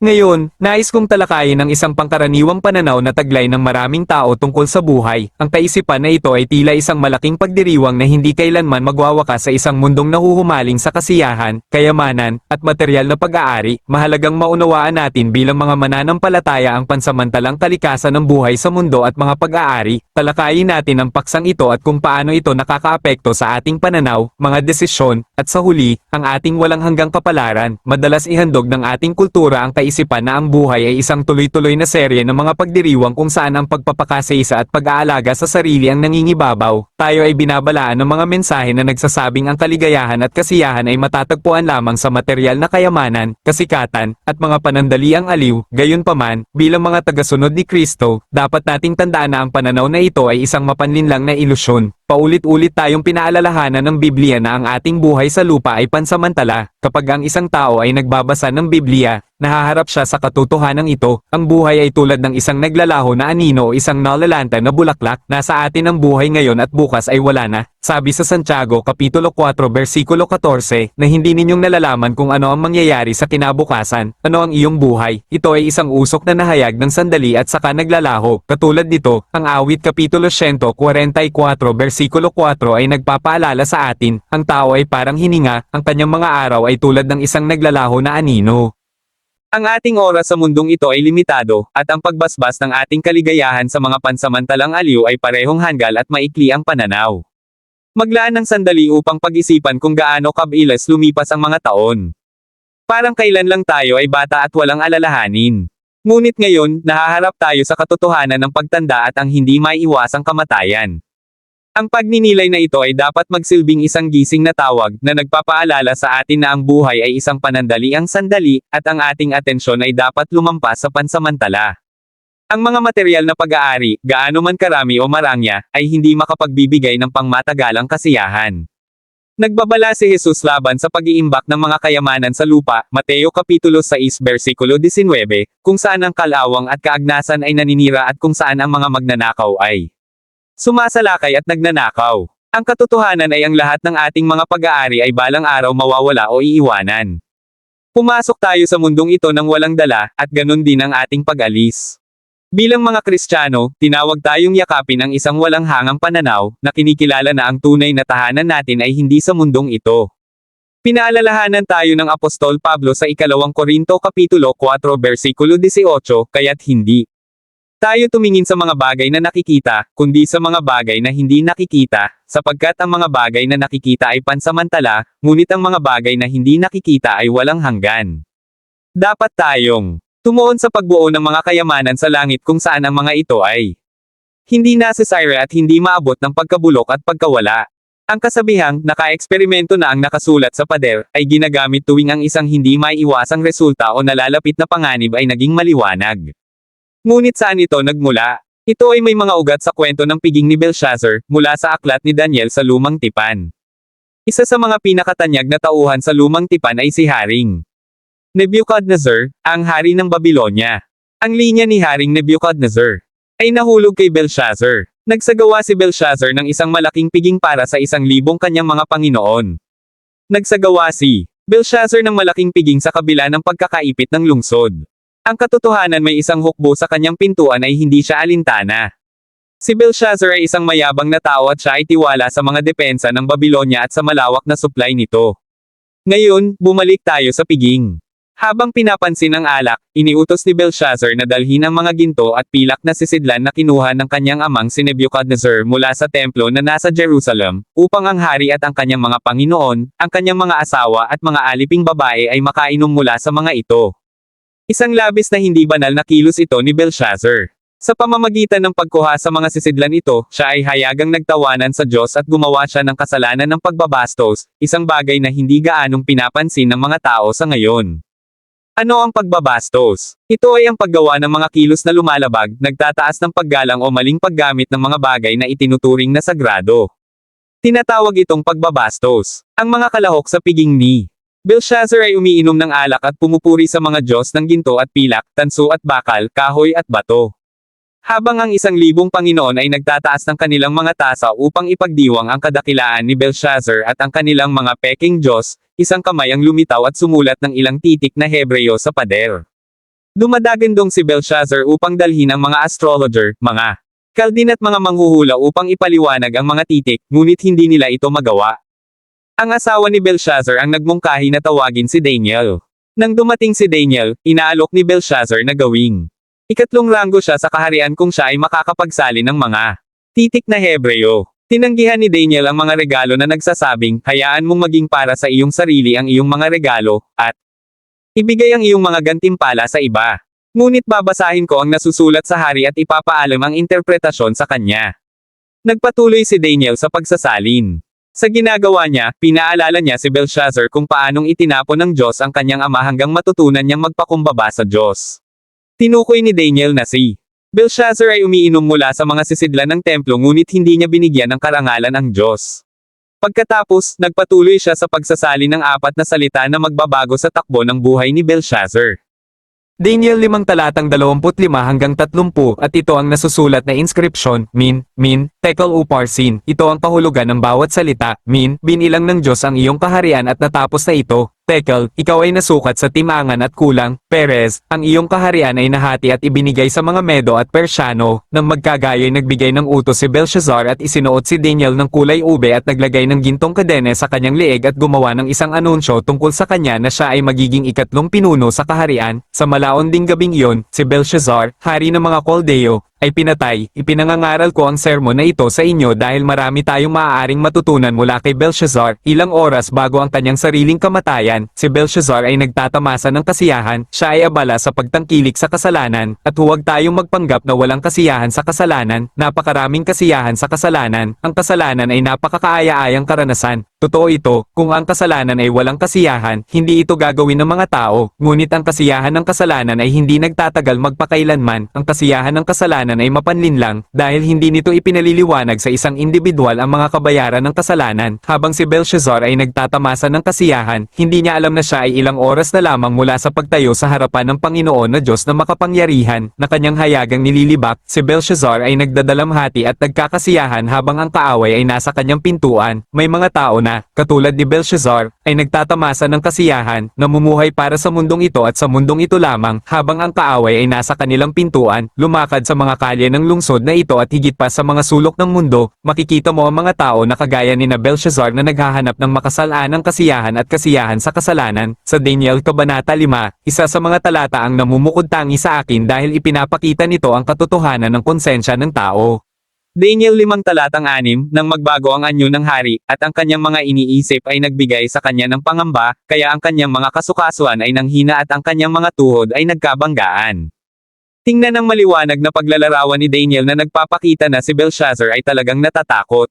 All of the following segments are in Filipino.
Ngayon, nais kong talakayin ang isang pangkaraniwang pananaw na taglay ng maraming tao tungkol sa buhay. Ang kaisipan na ito ay tila isang malaking pagdiriwang na hindi kailanman magwawakas sa isang mundong nahuhumaling sa kasiyahan, kayamanan, at material na pag-aari. Mahalagang maunawaan natin bilang mga mananampalataya ang pansamantalang kalikasan ng buhay sa mundo at mga pag-aari. Talakayin natin ang paksang ito at kung paano ito nakakaapekto sa ating pananaw, mga desisyon, at sa huli, ang ating walang hanggang kapalaran. Madalas ihandog ng ating kultura ang kaisipan na ang buhay ay isang tuloy-tuloy na serye ng mga pagdiriwang kung saan ang pagpapakasaysa at pag-aalaga sa sarili ang nangingibabaw. Tayo ay binabalaan ng mga mensahe na nagsasabing ang kaligayahan at kasiyahan ay matatagpuan lamang sa material na kayamanan, kasikatan, at mga panandaliang aliw. Gayunpaman, bilang mga tagasunod ni Kristo, dapat nating tandaan na ang pananaw na ito ay isang mapanlinlang na ilusyon. Paulit-ulit tayong pinaalalahanan ng Biblia na ang ating buhay sa lupa ay pansamantala. Kapag ang isang tao ay nagbabasa ng Biblia, nahaharap siya sa katotohanan ito. Ang buhay ay tulad ng isang naglalaho na anino o isang nalalanta na bulaklak. Nasa atin ang buhay ngayon at bukas ay wala na. Sabi sa Santiago Kapitulo 4 versikulo 14 na hindi ninyong nalalaman kung ano ang mangyayari sa kinabukasan. Ano ang iyong buhay? Ito ay isang usok na nahayag ng sandali at saka naglalaho. Katulad nito, ang awit Kapitulo 144 versikulo 4 ay nagpapaalala sa atin, ang tao ay parang hininga, ang kanyang mga araw ay tulad ng isang naglalaho na anino. Ang ating oras sa mundong ito ay limitado, at ang pagbasbas ng ating kaligayahan sa mga pansamantalang aliw ay parehong hanggal at maikli ang pananaw. Maglaan ng sandali upang pag-isipan kung gaano kabilis lumipas ang mga taon. Parang kailan lang tayo ay bata at walang alalahanin. Ngunit ngayon, nahaharap tayo sa katotohanan ng pagtanda at ang hindi maiiwasang kamatayan. Ang pagninilay na ito ay dapat magsilbing isang gising na tawag na nagpapaalala sa atin na ang buhay ay isang panandaliang sandali, at ang ating atensyon ay dapat lumampas sa pansamantala. Ang mga material na pag-aari, gaano man karami o marangya, ay hindi makapagbibigay ng pangmatagalang kasiyahan. Nagbabala si Jesus laban sa pag-iimbak ng mga kayamanan sa lupa, Mateo Kapitulo 6 versikulo 19, kung saan ang kalawang at kaagnasan ay naninira at kung saan ang mga magnanakaw ay sumasalakay at nagnanakaw. Ang katotohanan ay ang lahat ng ating mga pag-aari ay balang araw mawawala o iiwanan. Pumasok tayo sa mundong ito ng walang dala, at ganun din ang ating pag-alis. Bilang mga Kristiyano, tinawag tayong yakapin ang isang walang hangang pananaw, na kinikilala na ang tunay na tahanan natin ay hindi sa mundong ito. Pinaalalahanan tayo ng Apostol Pablo sa 2 Korinto Kapitulo 4 versikulo 18, kaya't hindi tayo tumingin sa mga bagay na nakikita, kundi sa mga bagay na hindi nakikita, sapagkat ang mga bagay na nakikita ay pansamantala, ngunit ang mga bagay na hindi nakikita ay walang hanggan. Dapat tayong tumuon sa pagbuo ng mga kayamanan sa langit kung saan ang mga ito ay hindi necessary at hindi maabot ng pagkabulok at pagkawala. Ang kasabihang, naka-eksperimento na ang nakasulat sa pader, ay ginagamit tuwing ang isang hindi maiiwasang resulta o nalalapit na panganib ay naging maliwanag. Ngunit saan ito nagmula? Ito ay may mga ugat sa kwento ng piging ni Belshazzar, mula sa aklat ni Daniel sa Lumang Tipan. Isa sa mga pinakatanyag na tauhan sa Lumang Tipan ay si Haring Nebuchadnezzar, ang hari ng Babylonia. Ang linya ni Haring Nebuchadnezzar ay nahulog kay Belshazzar. Nagsagawa si Belshazzar ng isang malaking piging para sa 1,000 kanyang mga Panginoon. Nagsagawa si Belshazzar ng malaking piging sa kabila ng pagkakaipit ng lungsod. Ang katotohanan, may isang hukbo sa kanyang pintuan ay hindi siya alintana. Si Belshazzar ay isang mayabang na tao at siya ay tiwala sa mga depensa ng Babylonia at sa malawak na supply nito. Ngayon, bumalik tayo sa piging. Habang pinapansin ang alak, iniutos ni Belshazzar na dalhin ang mga ginto at pilak na sisidlan na kinuha ng kanyang amang si Nebuchadnezzar mula sa templo na nasa Jerusalem, upang ang hari at ang kanyang mga Panginoon, ang kanyang mga asawa at mga aliping babae ay makainom mula sa mga ito. Isang labis na hindi banal na kilos ito ni Belshazzar. Sa pamamagitan ng pagkuha sa mga sisidlan ito, siya ay hayagang nagtawanan sa Diyos at gumawa siya ng kasalanan ng pagbabastos, isang bagay na hindi gaanong pinapansin ng mga tao sa ngayon. Ano ang pagbabastos? Ito ay ang paggawa ng mga kilos na lumalabag, nagtataas ng paggalang o maling paggamit ng mga bagay na itinuturing na sagrado. Tinatawag itong pagbabastos. Ang mga kalahok sa piging ni Belshazzar ay umiinom ng alak at pumupuri sa mga Diyos ng ginto at pilak, tanso at bakal, kahoy at bato. Habang ang 1,000 Panginoon ay nagtataas ng kanilang mga tasa upang ipagdiwang ang kadakilaan ni Belshazzar at ang kanilang mga peking Diyos, isang kamay ang lumitaw at sumulat ng ilang titik na Hebreo sa pader. Dumadagandong si Belshazzar upang dalhin ang mga astrologer, mga kaldin at mga manghuhula upang ipaliwanag ang mga titik, ngunit hindi nila ito magawa. Ang asawa ni Belshazzar ang nagmungkahi na tawagin si Daniel. Nang dumating si Daniel, inaalok ni Belshazzar na gawing ikatlong ranggo siya sa kaharian kung siya ay makakapagsali ng mga titik na Hebreo. Tinanggihan ni Daniel ang mga regalo na nagsasabing, hayaan mong maging para sa iyong sarili ang iyong mga regalo, at ibigay ang iyong mga gantimpala sa iba. Ngunit babasahin ko ang nasusulat sa hari at ipapaalam ang interpretasyon sa kanya. Nagpatuloy si Daniel sa pagsasalin. Sa ginagawa niya, pinaalala niya si Belshazzar kung paanong itinapon ng Diyos ang kanyang ama hanggang matutunan niyang magpakumbaba sa Diyos. Tinukoy ni Daniel na si Belshazzar ay umiinom mula sa mga sisidlan ng templo ngunit hindi niya binigyan ng karangalan ang Diyos. Pagkatapos, nagpatuloy siya sa pagsasalin ng 4 na salita na magbabago sa takbo ng buhay ni Belshazzar. Daniel 5 talatang 25 hanggang 30 at ito ang nasusulat na inscription, min, tekel uparsin. Ito ang kahulugan ng bawat salita, min, binilang ng Diyos ang iyong kaharian at natapos na ito. Tekel, ikaw ay nasukat sa timangan at kulang. Perez, ang iyong kaharian ay nahati at ibinigay sa mga Medo at Persiano. Nang magkagaya'y nagbigay ng utos si Belshazzar at isinuot si Daniel ng kulay ube at naglagay ng gintong kadene sa kanyang leeg at gumawa ng isang anunsyo tungkol sa kanya na siya ay magiging ikatlong pinuno sa kaharian. Sa malaon ding gabing iyon, si Belshazzar, hari ng mga Koldeo, ay pinatay. Ipinangangaral ko ang sermon na ito sa inyo dahil marami tayong maaaring matutunan mula kay Belshazzar. Ilang oras bago ang kanyang sariling kamatayan, si Belshazzar ay nagtatamasa ng kasiyahan, siya ay abala sa pagtangkilik sa kasalanan, at huwag tayong magpanggap na walang kasiyahan sa kasalanan, napakaraming kasiyahan sa kasalanan. Ang kasalanan ay napakakaaya-ayang karanasan. Totoo ito, kung ang kasalanan ay walang kasiyahan, hindi ito gagawin ng mga tao, ngunit ang kasiyahan ng kasalanan ay hindi nagtatagal magpakailanman. Ang kasiyahan ng kasalanan ay mapanlinlang, dahil hindi nito ipinaliliwanag sa isang individual ang mga kabayaran ng kasalanan. Habang si Belshazzar ay nagtatamasa ng kasiyahan, hindi niya alam na siya ay ilang oras na lamang mula sa pagtayo sa harapan ng Panginoon na Diyos na makapangyarihan, na kanyang hayagang nililibak. Si Belshazzar ay nagdadalamhati at nagkakasiyahan habang ang kaaway ay nasa kanyang pintuan. May mga tao na katulad ni Belshazzar, ay nagtatamasa ng kasiyahan, namumuhay para sa mundong ito at sa mundong ito lamang, habang ang kaaway ay nasa kanilang pintuan, lumakad sa mga kalye ng lungsod na ito at higit pa sa mga sulok ng mundo. Makikita mo ang mga tao na kagaya ni Belshazzar na naghahanap ng makasalanang kasiyahan at kasiyahan sa kasalanan. Sa Daniel Kabanata 5, isa sa mga talata ang namumukod-tangi sa akin dahil ipinapakita nito ang katotohanan ng konsensya ng tao. Daniel 5 talatang 6, nang magbago ang anyo ng hari, at ang kanyang mga iniisip ay nagbigay sa kanya ng pangamba, kaya ang kanyang mga kasukasuan ay nanghina at ang kanyang mga tuhod ay nagkabanggaan. Tingnan ang maliwanag na paglalarawan ni Daniel na nagpapakita na si Belshazzar ay talagang natatakot.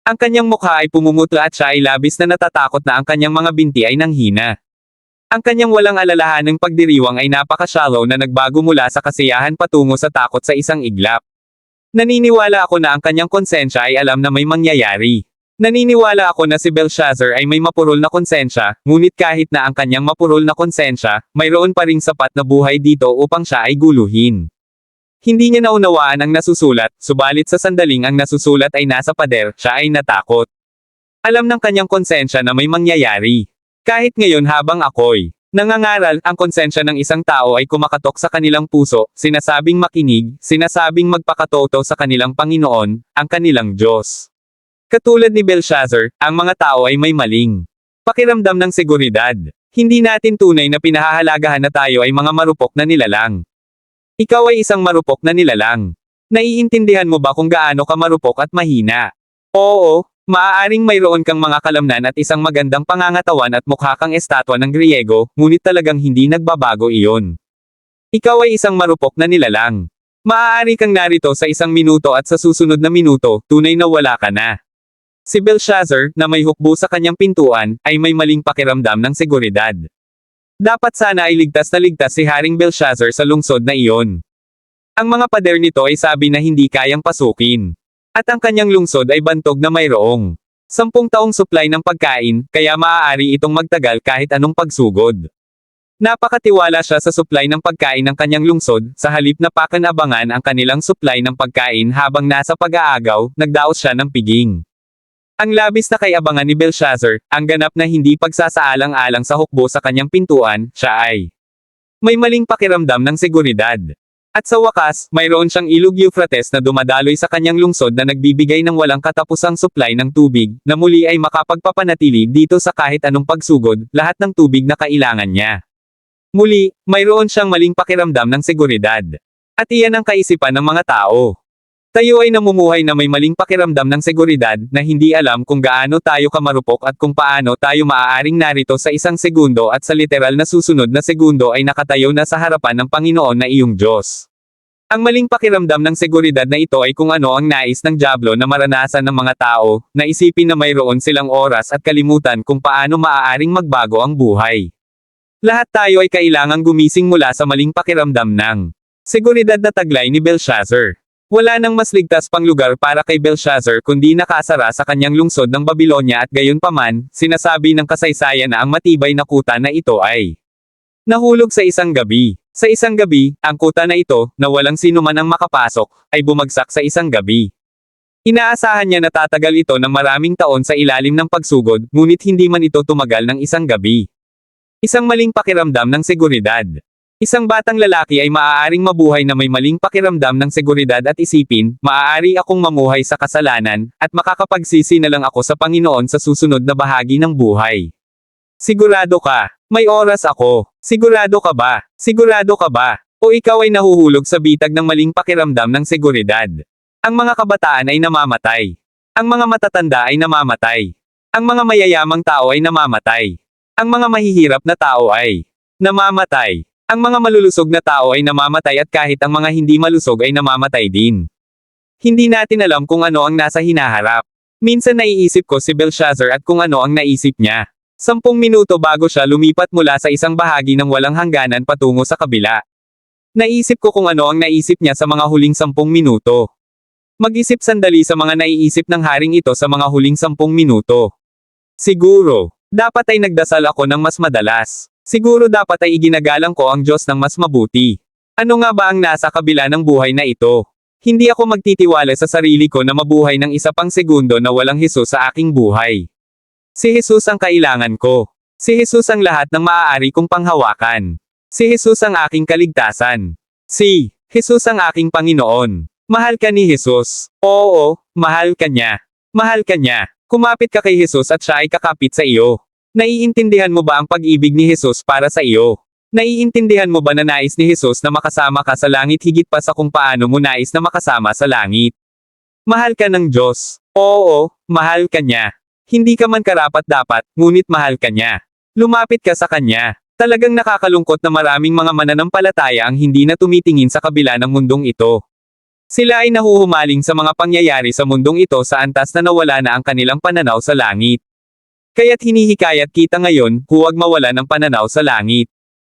Ang kanyang mukha ay pumumutla at siya ay labis na natatakot na ang kanyang mga binti ay nanghina. Ang kanyang walang alalahanang pagdiriwang ay napaka-shallow na nagbago mula sa kasiyahan patungo sa takot sa isang iglap. Naniniwala ako na ang kanyang konsensya ay alam na may mangyayari. Naniniwala ako na si Belshazzar ay may mapurol na konsensya, ngunit kahit na ang kanyang mapurol na konsensya, mayroon pa ring sapat na buhay dito upang siya ay guluhin. Hindi niya naunawaan ang nasusulat, subalit sa sandaling ang nasusulat ay nasa pader, siya ay natakot. Alam ng kanyang konsensya na may mangyayari. Kahit ngayon habang ako'y nangangaral, ang konsensya ng isang tao ay kumakatok sa kanilang puso, sinasabing makinig, sinasabing magpakatoto sa kanilang Panginoon, ang kanilang Diyos. Katulad ni Belshazzar, ang mga tao ay may maling pakiramdam ng seguridad. Hindi natin tunay na pinahahalagahan na tayo ay mga marupok na nilalang. Ikaw ay isang marupok na nilalang. Naiintindihan mo ba kung gaano ka marupok at mahina? Oo. Maaaring mayroon kang mga kalamnan at isang magandang pangangatawan at mukha kang estatwa ng Griego, ngunit talagang hindi nagbabago iyon. Ikaw ay isang marupok na nilalang. Maaari kang narito sa isang minuto at sa susunod na minuto, tunay na wala ka na. Si Belshazzar, na may hukbo sa kanyang pintuan, ay may maling pakiramdam ng seguridad. Dapat sana ay ligtas na ligtas si Haring Belshazzar sa lungsod na iyon. Ang mga pader nito ay sabi na hindi kayang pasukin. At ang kanyang lungsod ay bantog na mayroong 10 taong supply ng pagkain, kaya maaari itong magtagal kahit anong pagsugod. Napakatiwala siya sa supply ng pagkain ng kanyang lungsod, sa halip na pakanabangan ang kanilang supply ng pagkain habang nasa pag-aagaw, nagdaos siya ng piging. Ang labis na kayabangan ni Belshazzar, ang ganap na hindi pagsasaalang-alang sa hukbo sa kanyang pintuan, siya ay May maling pakiramdam ng seguridad. At sa wakas, mayroon siyang ilog Euphrates na dumadaloy sa kanyang lungsod na nagbibigay ng walang katapusang supply ng tubig, na muli ay makapagpapanatili dito sa kahit anong pagsugod, lahat ng tubig na kailangan niya. Muli, mayroon siyang maling pakiramdam ng seguridad. At iyan ang kaisipan ng mga tao. Tayo ay namumuhay na may maling pakiramdam ng seguridad, na hindi alam kung gaano tayo kamarupok at kung paano tayo maaaring narito sa isang segundo at sa literal na susunod na segundo ay nakatayo na sa harapan ng Panginoon na iyong Diyos. Ang maling pakiramdam ng seguridad na ito ay kung ano ang nais ng dyablo na maranasan ng mga tao, na isipin na mayroon silang oras at kalimutan kung paano maaaring magbago ang buhay. Lahat tayo ay kailangang gumising mula sa maling pakiramdam ng seguridad na taglay ni Belshazzar. Wala nang mas ligtas pang lugar para kay Belshazzar kundi nakasara sa kanyang lungsod ng Babilonya at gayon paman, sinasabi ng kasaysayan na ang matibay na kuta na ito ay nahulog sa isang gabi. Sa isang gabi, ang kuta na ito, na walang sino man ang makapasok, ay bumagsak sa isang gabi. Inaasahan niya na tatagal ito ng maraming taon sa ilalim ng pagsugod, ngunit hindi man ito tumagal ng isang gabi. Isang maling pakiramdam ng seguridad. Isang batang lalaki ay maaaring mabuhay na may maling pakiramdam ng seguridad at isipin, maaari akong mamuhay sa kasalanan, at makakapagsisi na lang ako sa Panginoon sa susunod na bahagi ng buhay. Sigurado ka, may oras ako. Sigurado ka ba? Sigurado ka ba? O ikaw ay nahuhulog sa bitag ng maling pakiramdam ng seguridad? Ang mga kabataan ay namamatay. Ang mga matatanda ay namamatay. Ang mga mayayamang tao ay namamatay. Ang mga mahihirap na tao ay namamatay. Ang mga malulusog na tao ay namamatay at kahit ang mga hindi malusog ay namamatay din. Hindi natin alam kung ano ang nasa hinaharap. Minsan naiisip ko si Belshazzar at kung ano ang naisip niya. 10 minuto bago siya lumipat mula sa isang bahagi ng walang hangganan patungo sa kabila. Naisip ko kung ano ang naisip niya sa mga huling 10 minuto. Mag-isip sandali sa mga naiisip ng haring ito sa mga huling 10 minuto. Siguro, dapat ay nagdasal ako ng mas madalas. Siguro dapat ay iginagalang ko ang Diyos ng mas mabuti. Ano nga ba ang nasa kabila ng buhay na ito? Hindi ako magtitiwala sa sarili ko na mabuhay ng isa pang segundo na walang Hesus sa aking buhay. Si Hesus ang kailangan ko. Si Hesus ang lahat ng maaari kong panghawakan. Si Hesus ang aking kaligtasan. Si Hesus ang aking Panginoon. Mahal ka ni Hesus. Oo, mahal ka niya. Mahal ka niya. Kumapit ka kay Hesus at siya ay kakapit sa iyo. Naiintindihan mo ba ang pag-ibig ni Hesus para sa iyo? Naiintindihan mo ba na nais ni Hesus na makasama ka sa langit higit pa sa kung paano mo nais na makasama sa langit? Mahal ka ng Diyos. Oo, mahal ka niya. Hindi ka man karapat-dapat, ngunit mahal ka niya. Lumapit ka sa kanya. Talagang nakakalungkot na maraming mga mananampalataya ang hindi na tumitingin sa kabila ng mundong ito. Sila ay nahuhumaling sa mga pangyayari sa mundong ito sa antas na nawala na ang kanilang pananaw sa langit. Kaya't hinihikayat kita ngayon, huwag mawala ng pananaw sa langit.